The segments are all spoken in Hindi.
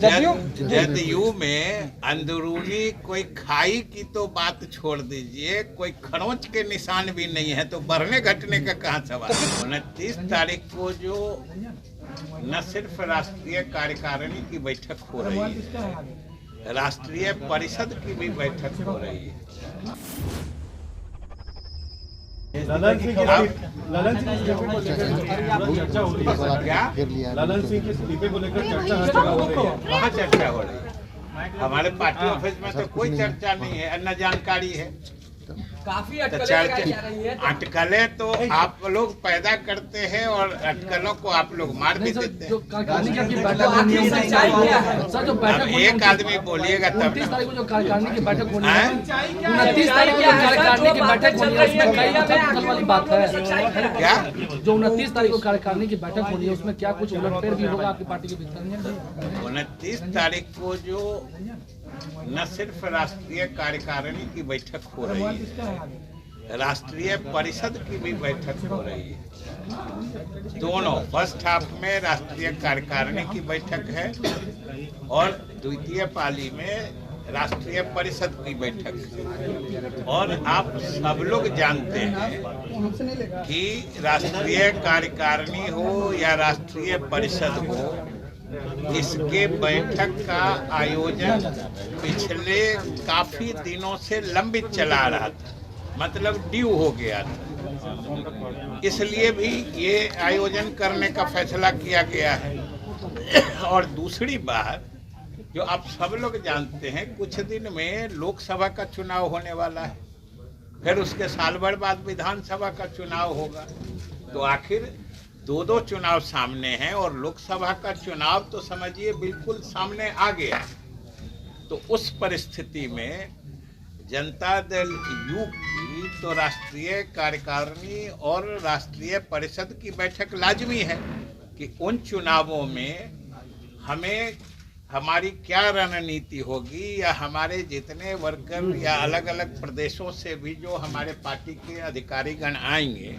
जदयू में अंदरूनी कोई खाई की तो बात छोड़ दीजिए, कोई खरोंच के निशान भी नहीं है, तो बढ़ने घटने का कहाँ सवाल। 29 तारीख को जो न सिर्फ राष्ट्रीय कार्यकारिणी की बैठक हो रही है, राष्ट्रीय परिषद की भी बैठक हो रही है। ललन सिंह को चर्चा हो रही है क्या? ललन सिंह के इस्तीफे को लेकर चर्चा हर जगह हो रही है। कहाँ चर्चा हो रही है? हमारे पार्टी ऑफिस में तो कोई चर्चा नहीं है, न जानकारी है। काफी अटकलें तो आप लोग पैदा करते हैं और अटकलों को आप लोग मार भी देते हैं। अब एक आदमी बोलिएगा तब 29 तारीख को जो कार्यकारिणी की बैठक होनी है, 29 तारीख को कार्यकारिणी की बैठक होनी है, उसमें कई उथल वाली बात है क्या? जो 29 तारीख को कार्यकारिणी की बैठक होनी है, उसमें क्या कुछ उलटफेर भी होगा आपकी पार्टी के भीतर? 29 तारीख को जो न सिर्फ राष्ट्रीय कार्यकारिणी की बैठक हो रही है, राष्ट्रीय परिषद की भी बैठक हो रही है। दोनों फर्स्ट हाफ में राष्ट्रीय कार्यकारिणी की बैठक है और द्वितीय पाली में राष्ट्रीय परिषद की बैठक है। और आप सब लोग जानते हैं कि राष्ट्रीय कार्यकारिणी हो या राष्ट्रीय परिषद हो, इसके बैठक का आयोजन पिछले काफी दिनों से लंबित चला रहा था, मतलब ड्यू हो गया था। इसलिए भी ये आयोजन करने का फैसला किया गया है। और दूसरी बात जो आप सब लोग जानते हैं, कुछ दिन में लोकसभा का चुनाव होने वाला है, फिर उसके साल भर बाद विधानसभा का चुनाव होगा। तो आखिर दो चुनाव सामने हैं और लोकसभा का चुनाव तो समझिए बिल्कुल सामने आ गया। तो उस परिस्थिति में जनता दल यू की तो राष्ट्रीय कार्यकारिणी और राष्ट्रीय परिषद की बैठक लाजमी है कि उन चुनावों में हमें हमारी क्या रणनीति होगी, या हमारे जितने वर्कर या अलग अलग प्रदेशों से भी जो हमारे पार्टी के अधिकारीगण आएंगे,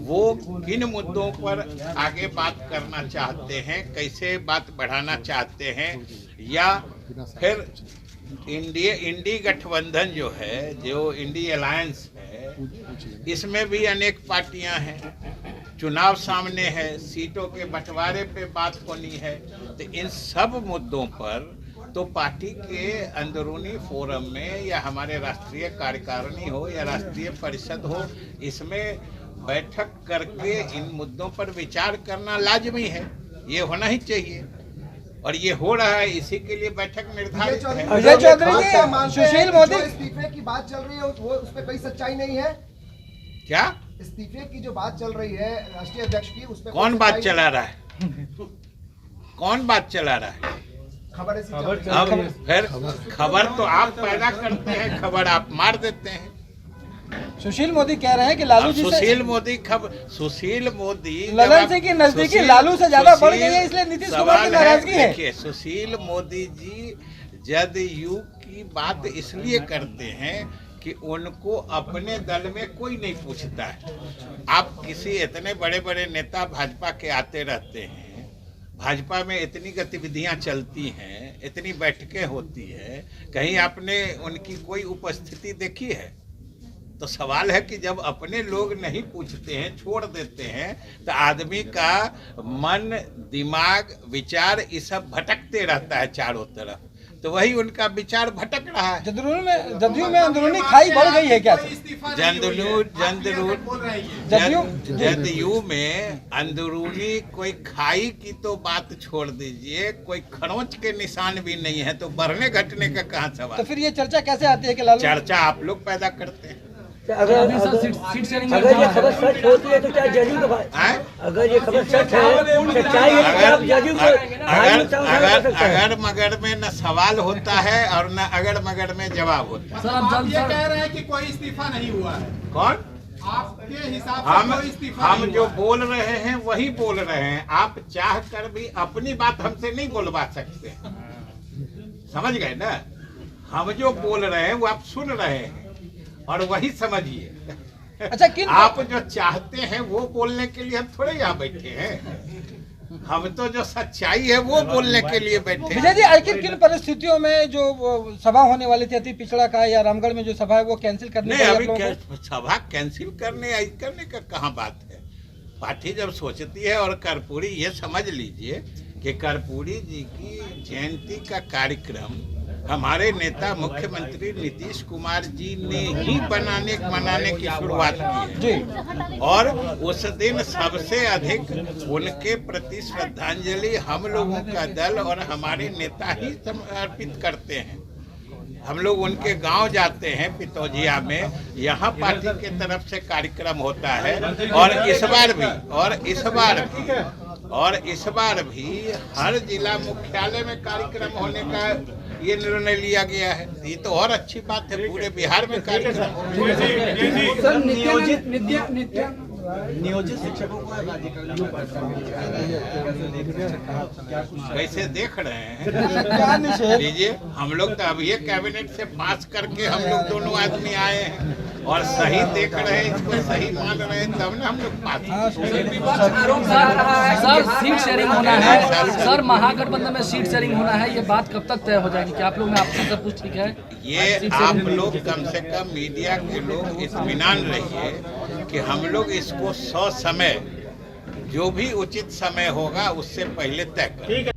वो किन मुद्दों पर आगे बात करना चाहते हैं, कैसे बात बढ़ाना चाहते हैं, या फिर इंडी गठबंधन जो है, जो इंडी अलायंस है, इसमें भी अनेक पार्टियां हैं, चुनाव सामने है, सीटों के बंटवारे पे बात होनी है। तो इन सब मुद्दों पर तो पार्टी के अंदरूनी फोरम में या हमारे राष्ट्रीय कार्यकारिणी हो या राष्ट्रीय परिषद हो, इसमें बैठक करके इन मुद्दों पर विचार करना लाजमी है, ये होना ही चाहिए। और ये हो रहा है, इसी के लिए बैठक निर्धारित है। अजय चौधरी, सुशील मोदी इस्तीफे की बात चल रही है, वो उस पर कोई सच्चाई नहीं है क्या? इस्तीफे की जो बात चल रही है राष्ट्रीय अध्यक्ष की, उस पर कौन बात चला रहा है? कौन बात चला रहा है? खबर अब फिर खबर तो आप पैदा करते हैं, खबर आप मार देते हैं। सुशील मोदी कह रहे हैं कि लालू जी सुशील मोदी ललन सिंह की नजदीकी लालू से ज्यादा बढ़ गई है, इसलिए नीतीश कुमार की नाराजगी है। देखिए, सुशील मोदी जी जदयू की बात इसलिए करते हैं कि उनको अपने दल में कोई नहीं पूछता है। आप किसी इतने बड़े बड़े नेता भाजपा के आते रहते हैं, भाजपा में इतनी गतिविधियां चलती हैं, इतनी बैठकें होती है, कहीं आपने उनकी कोई उपस्थिति देखी है? तो सवाल है कि जब अपने लोग नहीं पूछते हैं, छोड़ देते हैं, तो आदमी का मन, दिमाग, विचार ये सब भटकते रहता है चारों तरफ। तो वही उनका विचार भटक रहा है। जदयू में अंदरूनी खाई बढ़ गई है क्या? जदयू में अंदरूनी कोई खाई की तो बात छोड़ दीजिए, कोई खरोंच के निशान भी नहीं है, तो बढ़ने घटने का कहाँ सवाल। तो फिर ये चर्चा कैसे आती है कि लालू? चर्चा आप लोग पैदा करते हैं। अगर ये खबर सच होती है तो क्या जदयू का भाई, अगर ये खबर सच है, सच्चाई है, तो जदयू अगर मगर में न सवाल होता है और न अगर मगर में जवाब होता है। सर, आप ये कह रहे हैं कि कोई इस्तीफा नहीं हुआ है? कौन? आपके हिसाब से हम जो बोल रहे हैं वही बोल रहे हैं। आप चाह कर भी अपनी बात हमसे नहीं बोलवा सकते, समझ गए ना? हम जो बोल रहे हैं वो आप सुन रहे हैं और वही समझिए। अच्छा, आप जो चाहते हैं वो बोलने के लिए हम थोड़े यहाँ बैठे हैं। हम तो जो सच्चाई है वो बोलने के लिए बैठे विजय जी, आखिर किन परिस्थितियों में जो सभा होने वाली थी अति पिछड़ा का या रामगढ़ में जो सभा है वो कैंसिल करने नहीं, का अभी सभा कैंसिल करने का कहाँ बात है। पार्टी जब सोचती है, और कर्पूरी ये समझ लीजिए कि कर्पूरी जी की जयंती का कार्यक्रम हमारे नेता मुख्यमंत्री नीतीश कुमार जी ने ही मनाने की शुरुआत की है। और उस दिन सबसे अधिक उनके प्रति श्रद्धांजलि हम लोगों का दल और हमारे नेता ही समर्पित करते हैं। हम लोग उनके गांव जाते हैं पितौजिया में, यहाँ पार्टी के तरफ से कार्यक्रम होता है। और इस बार भी हर जिला मुख्यालय में कार्यक्रम होने का ये निर्णय लिया गया है। ये तो और अच्छी बात है, पूरे बिहार में कार्यक्रम। नियोजित शिक्षकों को वैसे देख रहे हैं लीजिए, हम लोग तो अब ये कैबिनेट से पास करके हम लोग दोनों आदमी आए हैं और सही देख रहे हैं, इसको सही मान रहे हैं, तब ना हम लोग पास। सर सीट शेयरिंग होना है, सर महागठबंधन में सीट शेयरिंग होना है, ये बात कब तक तय हो जाएगी? क्या आप लोग ने आपसे सब कुछ ठीक है? ये आप लोग कम से कम मीडिया के लोग इत्मीनान रहिए कि हम लोग इसको 100 समय जो भी उचित समय होगा उससे पहले तय करें।